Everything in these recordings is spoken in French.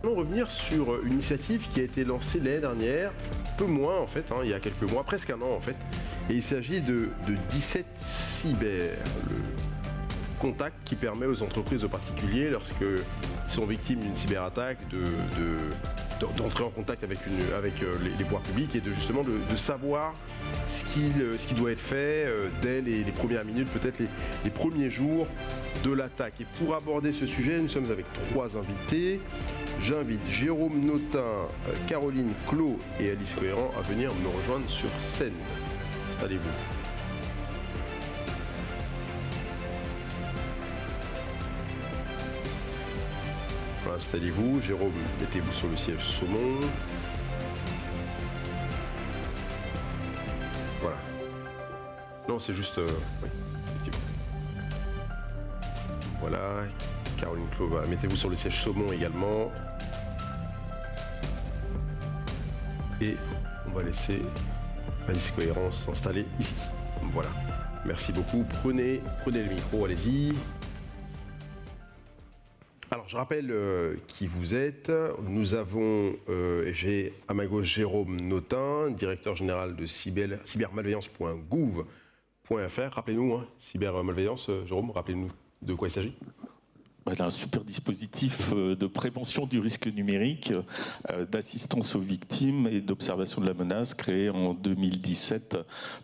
Allons revenir sur une initiative qui a été lancée l'année dernière, peu moins en fait, il y a quelques mois, presque un an en fait. Et il s'agit de 17 Cyber, le contact qui permet aux entreprises, aux particuliers, lorsqu'ils sont victimes d'une cyberattaque, d'entrer en contact avec les pouvoirs publics et justement de savoir ce qui doit être fait dès les premières minutes, peut-être les premiers jours de l'attaque. Et pour aborder ce sujet, nous sommes avec 3 invités. J'invite Jérôme Notin, Caroline Clos et Alice Cohérent à venir me rejoindre sur scène. Installez-vous. Voilà, installez-vous. Jérôme, mettez-vous sur le siège saumon. Voilà. Non, c'est juste... oui, effectivement. Voilà. Caroline Clos, voilà. Mettez-vous sur le siège saumon également. Et on va laisser Alice Cohérent s'installer ici. Voilà. Merci beaucoup. Prenez le micro, allez-y. Alors, je rappelle qui vous êtes. Nous avons, j'ai à ma gauche Jérôme Notin, directeur général de cybermalveillance.gouv.fr. Rappelez-nous, cybermalveillance, Jérôme, rappelez-nous de quoi il s'agit. Voilà, un super dispositif de prévention du risque numérique, d'assistance aux victimes et d'observation de la menace créé en 2017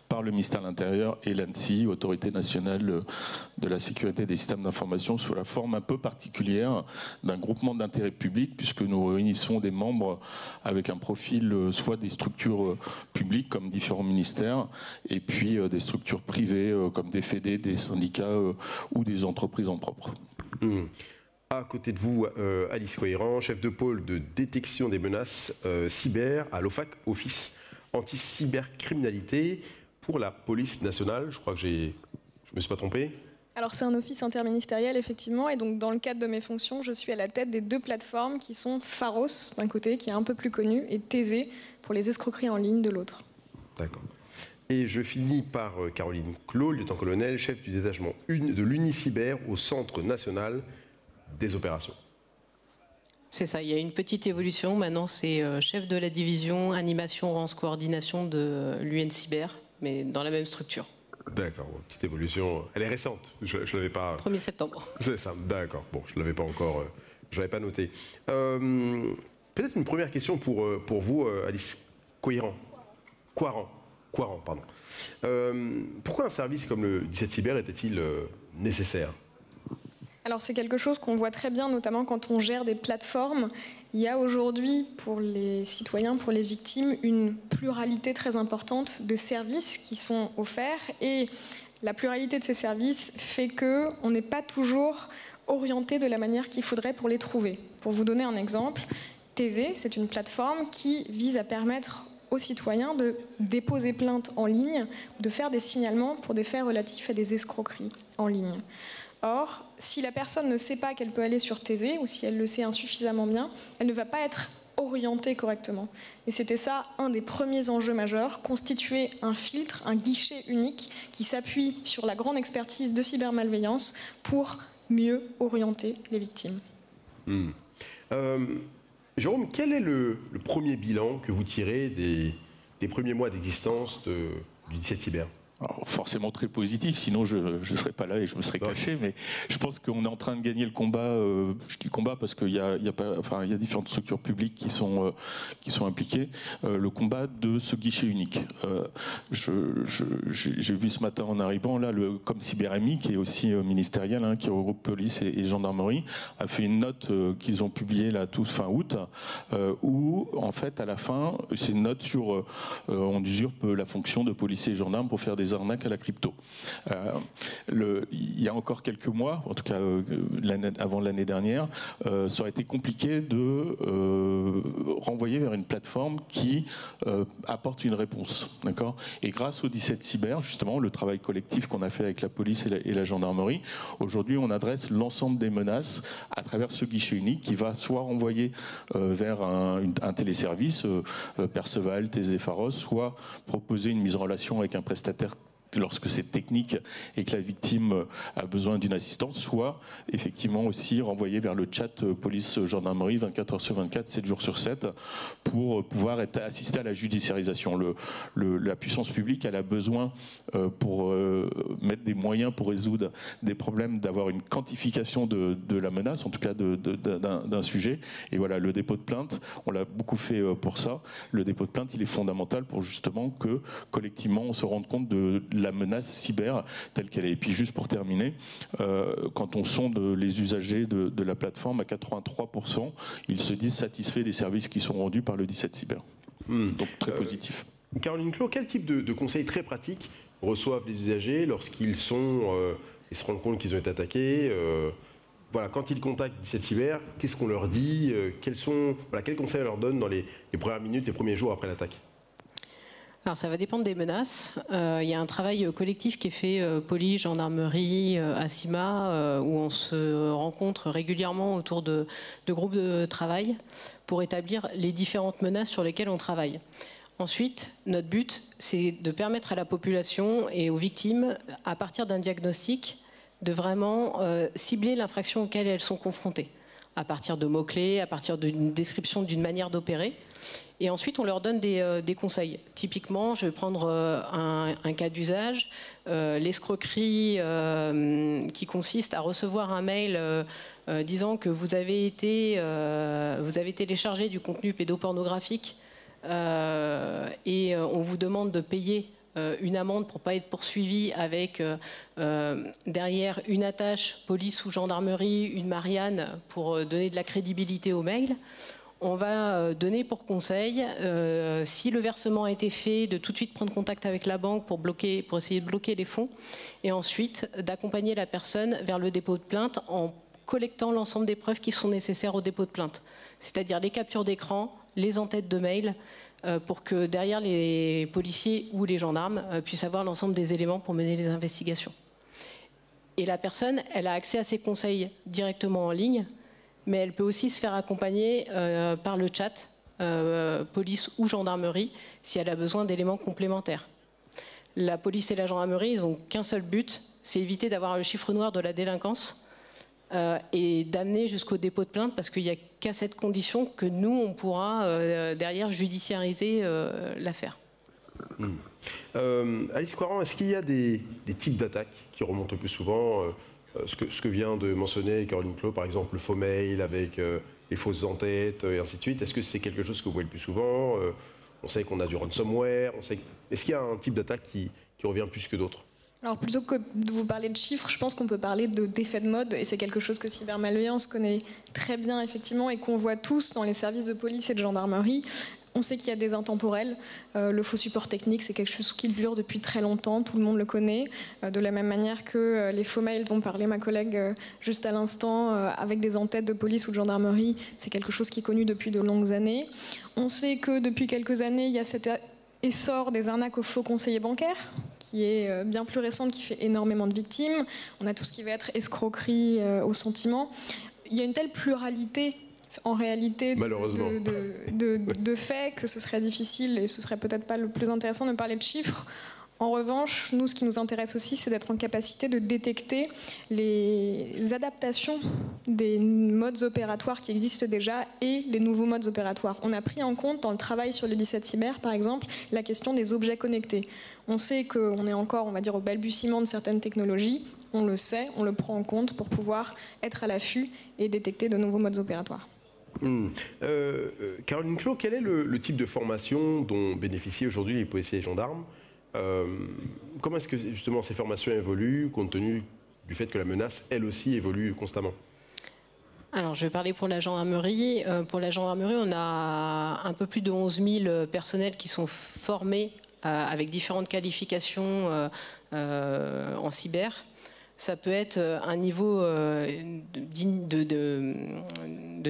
par le ministère de l'Intérieur et l'ANSSI, Autorité nationale de la sécurité des systèmes d'information, sous la forme un peu particulière d'un groupement d'intérêt public, puisque nous réunissons des membres avec un profil soit des structures publiques comme différents ministères, et puis des structures privées comme des fédés, des syndicats ou des entreprises en propre. À côté de vous, Alice Cohérent, chef de pôle de détection des menaces cyber à l'OFAC, Office anti-cybercriminalité pour la police nationale. Je crois que je ne me suis pas trompé. Alors c'est un office interministériel effectivement, et donc dans le cadre de mes fonctions, je suis à la tête des 2 plateformes qui sont Pharos d'un côté, qui est un peu plus connu, et Thésée pour les escroqueries en ligne de l'autre. D'accord. Et je finis par Caroline Clos, lieutenant-colonel, chef du détachement de l'Unicyber au Centre national des opérations. C'est ça, il y a une petite évolution. Maintenant, c'est chef de la division animation, RANS, coordination de l'UNCyber, mais dans la même structure. D'accord, bon, petite évolution. Elle est récente, je ne l'avais pas... 1er septembre. C'est ça, d'accord. Bon, je ne l'avais pas encore... je l'avais pas noté. Peut-être une première question pour vous, Alice Cohérent. Cohérent, pardon. Pourquoi un service comme le 17 Cyber était-il nécessaire ? Alors c'est quelque chose qu'on voit très bien, notamment quand on gère des plateformes. Il y a aujourd'hui, pour les citoyens, pour les victimes, une pluralité très importante de services qui sont offerts. Et la pluralité de ces services fait qu'on n'est pas toujours orienté de la manière qu'il faudrait pour les trouver. Pour vous donner un exemple, Thésée, c'est une plateforme qui vise à permettre aux citoyens de déposer plainte en ligne ou de faire des signalements pour des faits relatifs à des escroqueries en ligne. Or, si la personne ne sait pas qu'elle peut aller sur Thésée, ou si elle le sait insuffisamment bien, elle ne va pas être orientée correctement. Et c'était ça un des premiers enjeux majeurs, constituer un filtre, un guichet unique qui s'appuie sur la grande expertise de cybermalveillance pour mieux orienter les victimes. Jérôme, quel est le premier bilan que vous tirez des premiers mois d'existence du 17 Cyber ? Alors forcément très positif, sinon je ne serais pas là et je me serais caché, mais je pense qu'on est en train de gagner le combat. Je dis combat parce qu'il y a différentes structures publiques qui sont impliquées. Le combat de ce guichet unique. J'ai vu ce matin en arrivant, là, le ComCyberMI, qui est aussi ministériel, qui regroupe police et gendarmerie, a fait une note qu'ils ont publiée là tout fin août, où en fait à la fin, c'est une note sur on usurpe la fonction de policier et gendarme pour faire des arnaques à la crypto. Il y a encore quelques mois, en tout cas avant l'année dernière, ça aurait été compliqué de renvoyer vers une plateforme qui apporte une réponse. D'accord ? Et grâce au 17 Cyber, justement, le travail collectif qu'on a fait avec la police et la gendarmerie, aujourd'hui on adresse l'ensemble des menaces à travers ce guichet unique qui va soit renvoyer vers un téléservice, Perceval, Thésée, Pharos, soit proposer une mise en relation avec un prestataire lorsque c'est technique et que la victime a besoin d'une assistance, soit effectivement aussi renvoyer vers le chat police-gendarmerie 24 heures sur 24, 7 jours sur 7, pour pouvoir être assisté à la judiciarisation. La puissance publique, elle a besoin, pour mettre des moyens pour résoudre des problèmes, d'avoir une quantification de la menace, en tout cas d'un sujet. Et voilà, le dépôt de plainte, on l'a beaucoup fait pour ça. Le dépôt de plainte, il est fondamental pour justement que, collectivement, on se rende compte de la menace cyber telle qu'elle est. Et puis juste pour terminer, quand on sonde les usagers de la plateforme, à 83%, ils se disent satisfaits des services qui sont rendus par le 17 Cyber. Donc très positif. Caroline Clos, quel type de conseils très pratiques reçoivent les usagers lorsqu'ils se rendent compte qu'ils ont été attaqués voilà, quand ils contactent 17 Cyber, qu'est-ce qu'on leur dit quels conseils on leur donne dans les premières minutes, les premiers jours après l'attaque? Alors ça va dépendre des menaces. Il y a un travail collectif qui est fait, police, gendarmerie, ACIMA, où on se rencontre régulièrement autour de groupes de travail pour établir les différentes menaces sur lesquelles on travaille. Ensuite, notre but, c'est de permettre à la population et aux victimes, à partir d'un diagnostic, de vraiment cibler l'infraction auquel elles sont confrontées, à partir de mots-clés, à partir d'une description d'une manière d'opérer. Et ensuite, on leur donne des conseils. Typiquement, je vais prendre un cas d'usage, l'escroquerie qui consiste à recevoir un mail disant que vous avez téléchargé du contenu pédopornographique et on vous demande de payer une amende pour ne pas être poursuivi avec derrière une attache police ou gendarmerie, une Marianne pour donner de la crédibilité au mail. On va donner pour conseil, si le versement a été fait, de tout de suite prendre contact avec la banque pour essayer de bloquer les fonds, et ensuite d'accompagner la personne vers le dépôt de plainte en collectant l'ensemble des preuves qui sont nécessaires au dépôt de plainte, c'est-à-dire les captures d'écran, les en-têtes de mail, pour que derrière les policiers ou les gendarmes puissent avoir l'ensemble des éléments pour mener les investigations. Et la personne, elle a accès à ces conseils directement en ligne, mais elle peut aussi se faire accompagner par le chat, police ou gendarmerie, si elle a besoin d'éléments complémentaires. La police et la gendarmerie, ils n'ont qu'un seul but, c'est éviter d'avoir le chiffre noir de la délinquance et d'amener jusqu'au dépôt de plainte, parce qu'il n'y a qu'à cette condition que nous, on pourra derrière judiciariser l'affaire. Alice Coiran, est-ce qu'il y a des types d'attaques qui remontent le plus souvent ce que vient de mentionner Caroline Clos, par exemple le faux mail avec les fausses en-têtes et ainsi de suite. Est-ce que c'est quelque chose que vous voyez le plus souvent? On sait qu'on a du ransomware. Est-ce qu'il y a un type d'attaque qui revient plus que d'autres? Alors plutôt que de vous parler de chiffres, je pense qu'on peut parler d'effets de mode, et c'est quelque chose que cybermalveillance connaît très bien effectivement et qu'on voit tous dans les services de police et de gendarmerie. On sait qu'il y a des intemporels. Le faux support technique, c'est quelque chose qui dure depuis très longtemps, tout le monde le connaît. De la même manière que les faux mails dont parlait ma collègue juste à l'instant, avec des en-têtes de police ou de gendarmerie, c'est quelque chose qui est connu depuis de longues années. On sait que depuis quelques années, il y a cet essor des arnaques aux faux conseillers bancaires, qui est bien plus récente, qui fait énormément de victimes. On a tout ce qui va être escroquerie au sentiment. Il y a une telle pluralité en réalité de faits que ce serait difficile et ce serait peut-être pas le plus intéressant de parler de chiffres. En revanche, nous, ce qui nous intéresse aussi, c'est d'être en capacité de détecter les adaptations des modes opératoires qui existent déjà et les nouveaux modes opératoires. On a pris en compte dans le travail sur le 17 Cyber, par exemple, la question des objets connectés. On sait qu'on est encore, on va dire, au balbutiement de certaines technologies. On le sait, on le prend en compte pour pouvoir être à l'affût et détecter de nouveaux modes opératoires. Caroline Clos, quel est le type de formation dont bénéficient aujourd'hui les policiers et les gendarmes? Comment est-ce que justement ces formations évoluent compte tenu du fait que la menace, elle aussi, évolue constamment? Alors, je vais parler pour la gendarmerie. Pour la gendarmerie, on a un peu plus de 11 000 personnels qui sont formés avec différentes qualifications en cyber. Ça peut être un niveau de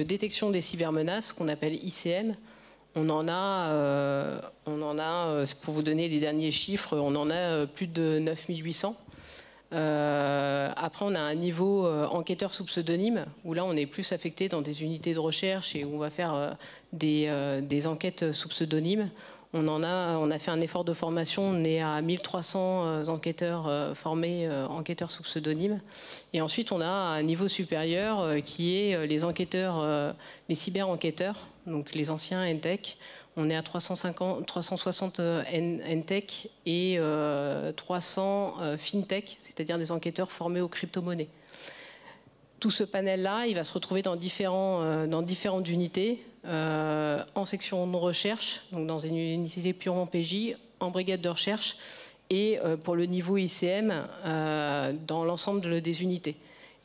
détection des cybermenaces qu'on appelle ICM. On en a, pour vous donner les derniers chiffres, on en a plus de 9800. Après, on a un niveau enquêteur sous pseudonyme, où là, on est plus affecté dans des unités de recherche et où on va faire des enquêtes sous pseudonyme. On a fait un effort de formation, on est à 1300 enquêteurs formés, enquêteurs sous pseudonyme. Et ensuite, on a un niveau supérieur qui est les enquêteurs, les cyber-enquêteurs, donc les anciens NTech. On est à 360 NTech et 300 FinTech, c'est-à-dire des enquêteurs formés aux crypto-monnaies. Tout ce panel-là, il va se retrouver dans différentes unités, en section de recherche, donc dans une unité purement PJ, en brigade de recherche, et pour le niveau ICM, dans l'ensemble des unités.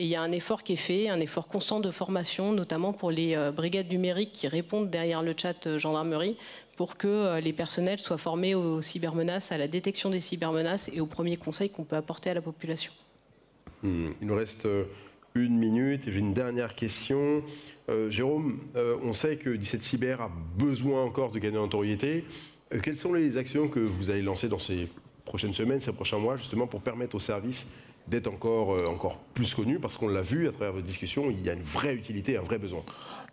Et il y a un effort qui est fait, un effort constant de formation, notamment pour les brigades numériques qui répondent derrière le chat gendarmerie, pour que les personnels soient formés aux cybermenaces, à la détection des cybermenaces et aux premiers conseils qu'on peut apporter à la population. Il nous reste 1 minute et j'ai une dernière question. Jérôme, on sait que 17 Cyber a besoin encore de gagner en notoriété. Quelles sont les actions que vous allez lancer dans ces prochaines semaines, ces prochains mois, justement pour permettre au service d'être encore plus connu, parce qu'on l'a vu à travers votre discussion, il y a une vraie utilité, un vrai besoin.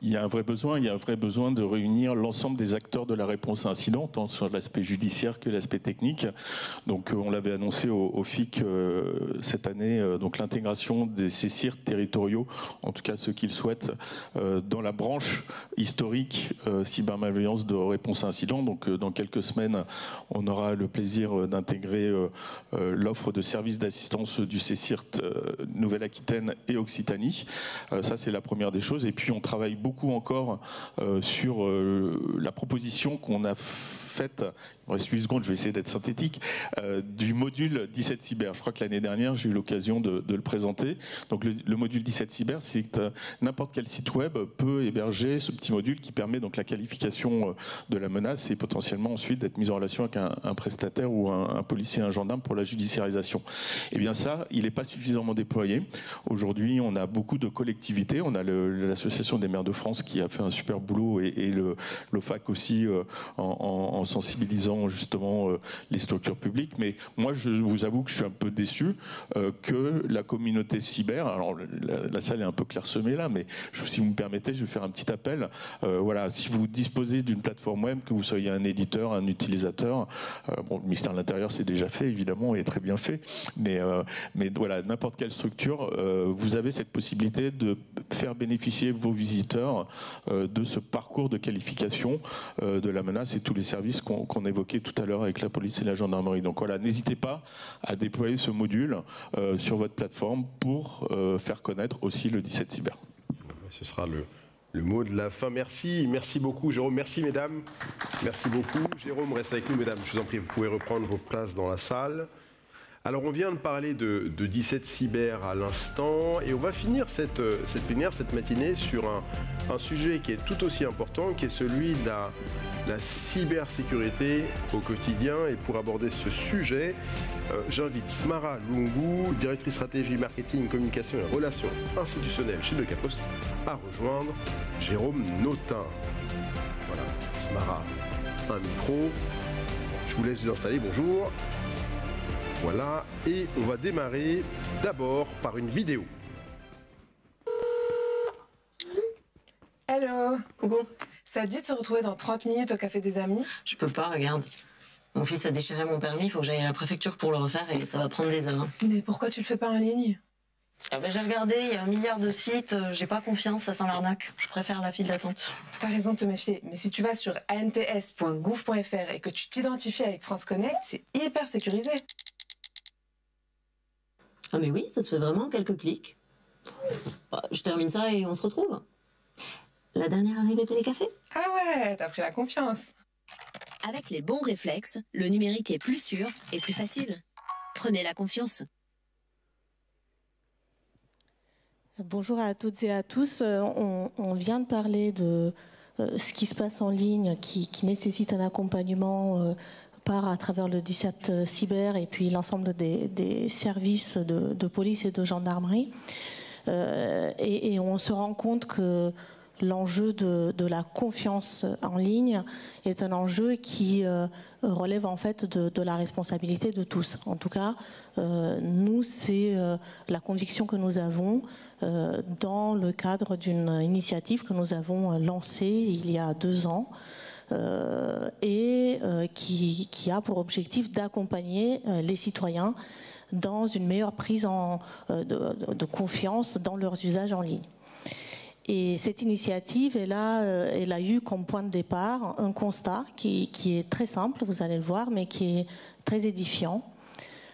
Il y a un vrai besoin de réunir l'ensemble des acteurs de la réponse à incident, tant sur l'aspect judiciaire que l'aspect technique. Donc on l'avait annoncé au FIC cette année, donc l'intégration des CSIR territoriaux, en tout cas ceux qui le souhaitent, dans la branche historique cybermalveillance de réponse à incident. Donc dans quelques semaines, on aura le plaisir d'intégrer l'offre de services d'assistance du CSIRT Nouvelle-Aquitaine et Occitanie. Ça, c'est la première des choses. Et puis, on travaille beaucoup encore sur la proposition qu'on a faite, il me reste 8 secondes, je vais essayer d'être synthétique, du module 17 Cyber. Je crois que l'année dernière, j'ai eu l'occasion de le présenter. Donc, le module 17 Cyber, c'est que n'importe quel site web peut héberger ce petit module qui permet donc la qualification de la menace et potentiellement ensuite d'être mis en relation avec un prestataire ou un policier, un gendarme pour la judiciarisation. Et bien ça, il n'est pas suffisamment déployé. Aujourd'hui, on a beaucoup de collectivités. On a l'Association des maires de France qui a fait un super boulot et l'OFAC aussi en sensibilisant justement les structures publiques. Mais moi, je vous avoue que je suis un peu déçu que la communauté cyber, alors la salle est un peu clairsemée là, mais si vous me permettez, je vais faire un petit appel. Voilà, si vous disposez d'une plateforme web, que vous soyez un éditeur, un utilisateur, bon, le ministère de l'Intérieur c'est déjà fait évidemment et très bien fait, mais voilà, n'importe quelle structure, vous avez cette possibilité de faire bénéficier vos visiteurs de ce parcours de qualification de la menace et tous les services qu'on évoquait tout à l'heure avec la police et la gendarmerie. Donc voilà, n'hésitez pas à déployer ce module sur votre plateforme pour faire connaître aussi le 17 Cyber. Ce sera le mot de la fin. Merci beaucoup Jérôme, merci mesdames, merci beaucoup. Jérôme reste avec nous mesdames, je vous en prie, vous pouvez reprendre vos places dans la salle. Alors on vient de parler de 17 Cyber à l'instant et on va finir cette plénière, cette matinée sur un sujet qui est tout aussi important, qui est celui de la cybersécurité au quotidien. Et pour aborder ce sujet, j'invite Smara Lungu, directrice stratégie, marketing, communication et relations institutionnelles chez Decapost, à rejoindre Jérôme Notin. Voilà, Smara, un micro. Je vous laisse vous installer, bonjour. Voilà, et on va démarrer d'abord par une vidéo. Hello. Coucou. Ça te dit de se retrouver dans 30 minutes au café des amis? Je peux pas, regarde. Mon fils a déchiré mon permis, il faut que j'aille à la préfecture pour le refaire et ça va prendre des heures. Mais pourquoi tu le fais pas en ligne? Ah ben, j'ai regardé, il y a 1 milliard de sites, j'ai pas confiance, ça sent l'arnaque. Je préfère la file d'attente. T'as raison de te méfier, mais si tu vas sur ants.gouv.fr et que tu t'identifies avec France Connect, c'est hyper sécurisé. Ah mais oui, ça se fait vraiment en quelques clics. Bah, je termine ça et on se retrouve. La dernière arrivée paie les cafés. Ah ouais, t'as pris la confiance. Avec les bons réflexes, le numérique est plus sûr et plus facile. Prenez la confiance. Bonjour à toutes et à tous. On vient de parler de ce qui se passe en ligne, qui nécessite un accompagnement à travers le 17 Cyber et puis l'ensemble des services de police et de gendarmerie. Et on se rend compte que l'enjeu de la confiance en ligne est un enjeu qui relève en fait de la responsabilité de tous. En tout cas, nous, c'est la conviction que nous avons dans le cadre d'une initiative que nous avons lancée il y a 2 ans, qui a pour objectif d'accompagner les citoyens dans une meilleure prise de confiance dans leurs usages en ligne. Et cette initiative, elle a eu comme point de départ un constat qui est très simple, vous allez le voir, mais qui est très édifiant.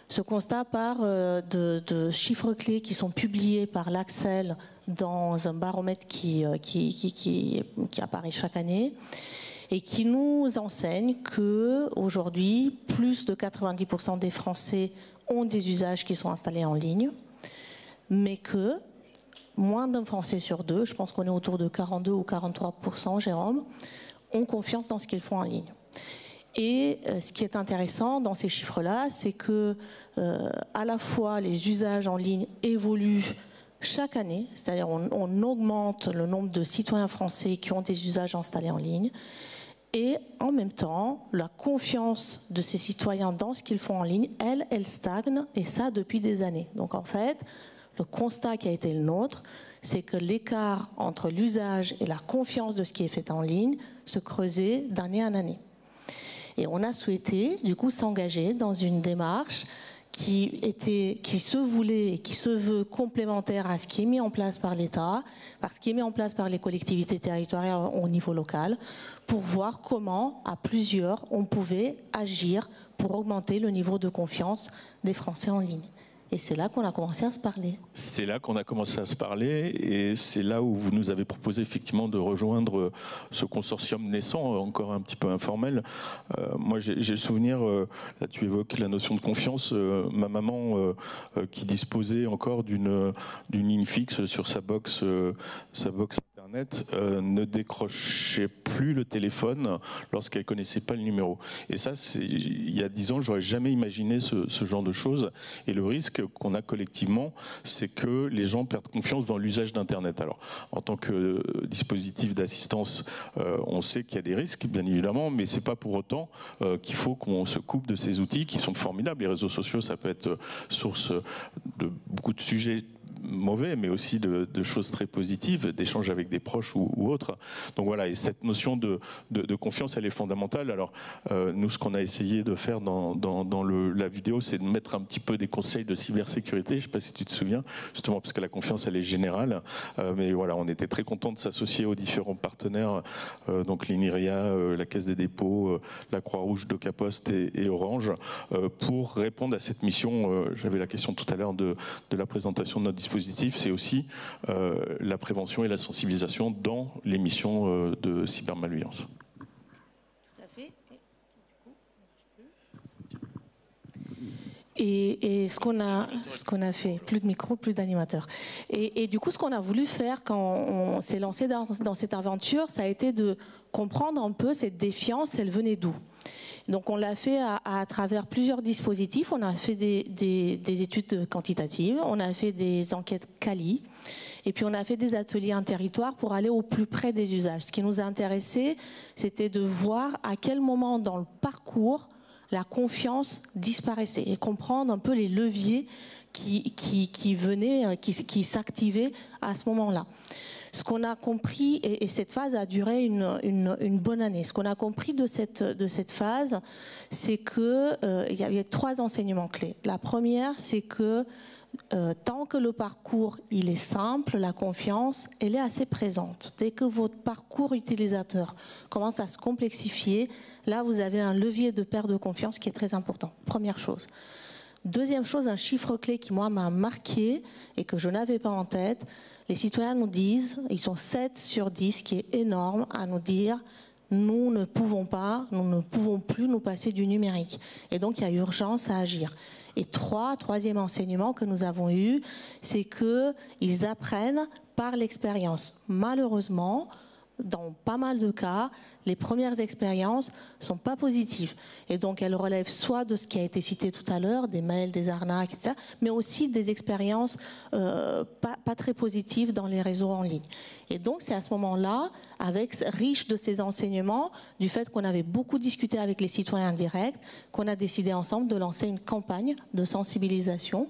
Ce constat part de chiffres clés qui sont publiés par l'Axel dans un baromètre qui apparaît chaque année et qui nous enseigne qu'aujourd'hui, plus de 90% des Français ont des usages qui sont installés en ligne, mais que moins d'un Français sur deux, je pense qu'on est autour de 42 ou 43%, Jérôme, ont confiance dans ce qu'ils font en ligne. Et ce qui est intéressant dans ces chiffres-là, c'est que à la fois les usages en ligne évoluent chaque année, c'est-à-dire on augmente le nombre de citoyens français qui ont des usages installés en ligne, et en même temps, la confiance de ces citoyens dans ce qu'ils font en ligne, elle stagne, et ça depuis des années. Donc en fait, le constat qui a été le nôtre, c'est que l'écart entre l'usage et la confiance de ce qui est fait en ligne se creusait d'année en année. Et on a souhaité, du coup, s'engager dans une démarche qui se voulait et qui se veut complémentaire à ce qui est mis en place par l'État, par ce qui est mis en place par les collectivités territoriales au niveau local, pour voir comment, à plusieurs, on pouvait agir pour augmenter le niveau de confiance des Français en ligne. Et c'est là qu'on a commencé à se parler. C'est là qu'on a commencé à se parler et c'est là où vous nous avez proposé effectivement de rejoindre ce consortium naissant, encore un petit peu informel. Moi j'ai le souvenir, là tu évoques la notion de confiance, ma maman qui disposait encore d'une ligne fixe sur sa box Internet ne décrochait plus le téléphone lorsqu'elle connaissait pas le numéro. Et ça, il y a 10 ans, j'aurais jamais imaginé ce genre de choses. Et le risque qu'on a collectivement, c'est que les gens perdent confiance dans l'usage d'Internet. Alors, en tant que dispositif d'assistance, on sait qu'il y a des risques, bien évidemment, mais c'est pas pour autant qu'il faut qu'on se coupe de ces outils qui sont formidables. Les réseaux sociaux, ça peut être source de beaucoup de sujets mauvais, mais aussi de choses très positives, d'échanges avec des proches ou autres. Donc voilà, et cette notion de confiance, elle est fondamentale. Alors, nous, ce qu'on a essayé de faire dans la vidéo, c'est de mettre un petit peu des conseils de cybersécurité. Je ne sais pas si tu te souviens, justement, parce que la confiance, elle est générale. Mais voilà, on était très contents de s'associer aux différents partenaires, donc l'INRIA, la Caisse des dépôts, la Croix-Rouge, DocaPost et Orange, pour répondre à cette mission. J'avais la question tout à l'heure de la présentation de notre dispositif, c'est aussi la prévention et la sensibilisation dans les missions de cybermalveillance. Tout à fait. Et ce qu'on a fait, plus de micro, plus d'animateurs. Et du coup, ce qu'on a voulu faire quand on s'est lancé dans cette aventure, ça a été de comprendre un peu cette défiance, elle venait d'où. Donc on l'a fait à travers plusieurs dispositifs. On a fait des études quantitatives, on a fait des enquêtes quali, et puis on a fait des ateliers en territoire pour aller au plus près des usages. Ce qui nous a intéressé, c'était de voir à quel moment dans le parcours la confiance disparaissait et comprendre un peu les leviers qui venaient, qui s'activaient à ce moment-là. Ce qu'on a compris, et cette phase a duré une bonne année, ce qu'on a compris de cette phase, c'est qu'il y avait 3 enseignements clés. La première, c'est que tant que le parcours il est simple, la confiance elle est assez présente. Dès que votre parcours utilisateur commence à se complexifier, là vous avez un levier de perte de confiance qui est très important. Première chose. Deuxième chose, un chiffre clé qui moi m'a marqué et que je n'avais pas en tête, les citoyens nous disent, ils sont 7 sur 10, qui est énorme, à nous dire nous ne pouvons plus nous passer du numérique. Et donc il y a urgence à agir. Et troisième enseignement que nous avons eu, c'est qu'ils apprennent par l'expérience. Malheureusement, dans pas mal de cas, les premières expériences sont pas positives. Et donc, elles relèvent soit de ce qui a été cité tout à l'heure, des mails, des arnaques, etc., mais aussi des expériences pas très positives dans les réseaux en ligne. Et donc, c'est à ce moment-là, riche de ces enseignements, du fait qu'on avait beaucoup discuté avec les citoyens directs, qu'on a décidé ensemble de lancer une campagne de sensibilisation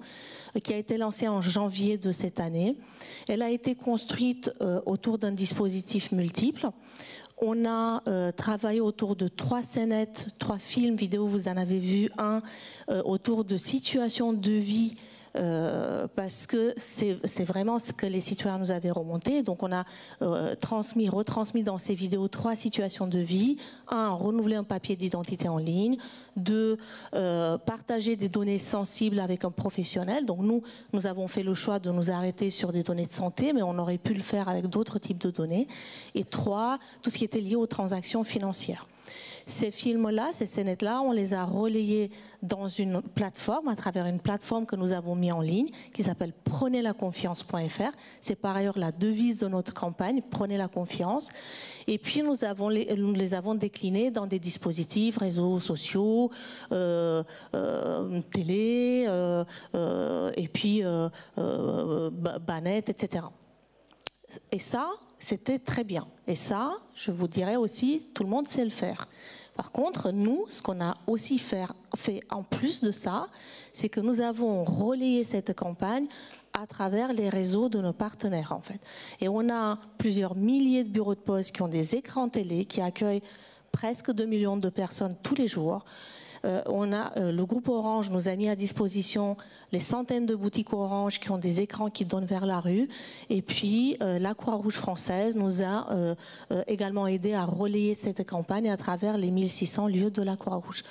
qui a été lancée en janvier de cette année. Elle a été construite autour d'un dispositif multiple. On a travaillé autour de 3 scénettes, 3 films vidéo, vous en avez vu un, autour de situations de vie, parce que c'est vraiment ce que les citoyens nous avaient remonté. Donc on a retransmis dans ces vidéos 3 situations de vie. 1, renouveler un papier d'identité en ligne. 2, partager des données sensibles avec un professionnel. Donc nous avons fait le choix de nous arrêter sur des données de santé, mais on aurait pu le faire avec d'autres types de données. Et 3, tout ce qui était lié aux transactions financières. Ces films-là, ces scénettes-là, on les a relayés dans une plateforme, à travers une plateforme que nous avons mis en ligne, qui s'appelle prenezlaconfiance.fr. C'est par ailleurs la devise de notre campagne, Prenez la confiance. Et puis nous les avons déclinés dans des dispositifs, réseaux sociaux, télé, et puis Bannet, etc. Et ça, c'était très bien. Et ça, je vous dirais aussi, tout le monde sait le faire. Par contre, nous, ce qu'on a aussi fait en plus de ça, c'est que nous avons relayé cette campagne à travers les réseaux de nos partenaires, en fait. Et on a plusieurs milliers de bureaux de poste qui ont des écrans télé, qui accueillent presque 2 millions de personnes tous les jours. Le groupe Orange nous a mis à disposition les centaines de boutiques Orange qui ont des écrans qui donnent vers la rue. Et puis, la Croix-Rouge française nous a également aidé à relayer cette campagne à travers les 1600 lieux de la Croix-Rouge.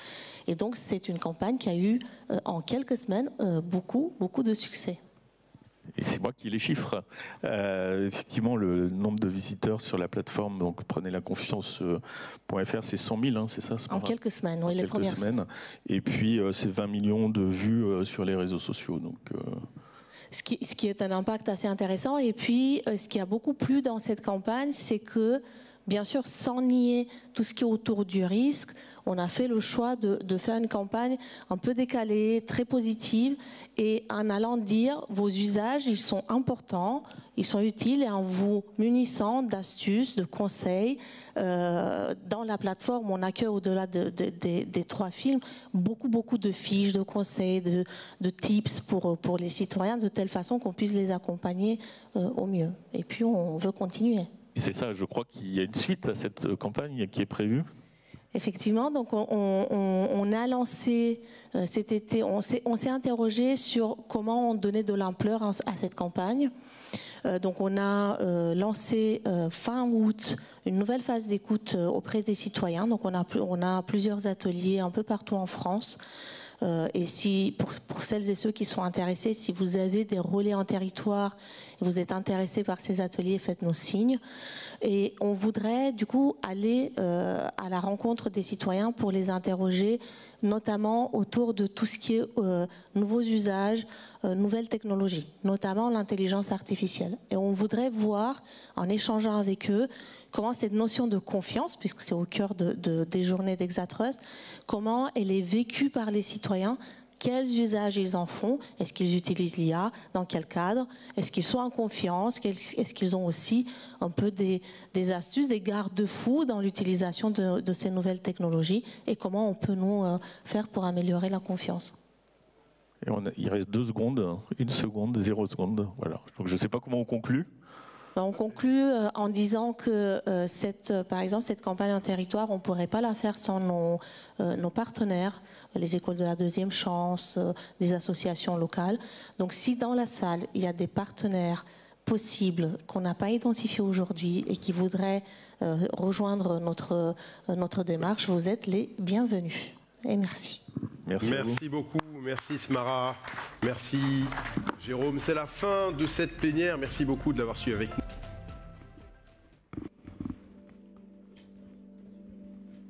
Et donc, c'est une campagne qui a eu, en quelques semaines, beaucoup de succès. Et c'est moi qui les chiffre. Effectivement, le nombre de visiteurs sur la plateforme, donc prenezlaconfiance.fr, c'est 100 000, hein, c'est ça? En quelques semaines, oui, les premières semaines. Et puis, c'est 20 millions de vues sur les réseaux sociaux. Donc, ce qui est un impact assez intéressant. Et puis, ce qui a beaucoup plu dans cette campagne, c'est que, bien sûr, sans nier tout ce qui est autour du risque, on a fait le choix de faire une campagne un peu décalée, très positive, et en allant dire vos usages, ils sont importants, ils sont utiles, et en vous munissant d'astuces, de conseils. Dans la plateforme, on accueille au-delà des 3 films beaucoup de fiches, de conseils, de tips pour les citoyens, de telle façon qu'on puisse les accompagner au mieux. Et puis, on veut continuer. Et c'est ça, je crois qu'il y a une suite à cette campagne qui est prévue. Effectivement, donc on a lancé cet été, on s'est interrogé sur comment on donnait de l'ampleur à cette campagne. Donc on a lancé fin août une nouvelle phase d'écoute auprès des citoyens. Donc on a plusieurs ateliers un peu partout en France. Et si, pour celles et ceux qui sont intéressés, si vous avez des relais en territoire, et vous êtes intéressés par ces ateliers, faites-nous signe. Et on voudrait du coup aller à la rencontre des citoyens pour les interroger, notamment autour de tout ce qui est nouveaux usages, nouvelles technologies, notamment l'intelligence artificielle. Et on voudrait voir, en échangeant avec eux, comment cette notion de confiance, puisque c'est au cœur des journées d'Exatrust, comment elle est vécue par les citoyens, quels usages ils en font, est-ce qu'ils utilisent l'IA, dans quel cadre, est-ce qu'ils sont en confiance, est-ce qu'ils ont aussi un peu des astuces, des garde-fous dans l'utilisation de ces nouvelles technologies, et comment on peut nous faire pour améliorer la confiance. Et il reste 2 secondes, 1 seconde, 0 seconde, voilà. Donc je ne sais pas comment on conclut. On conclut en disant que, par exemple, cette campagne en territoire, on ne pourrait pas la faire sans nos partenaires, les écoles de la deuxième chance, des associations locales. Donc si dans la salle, il y a des partenaires possibles qu'on n'a pas identifiés aujourd'hui et qui voudraient rejoindre notre démarche, vous êtes les bienvenus. Et merci. Merci beaucoup. Merci Smara. Merci Jérôme. C'est la fin de cette plénière. Merci beaucoup de l'avoir suivi avec nous.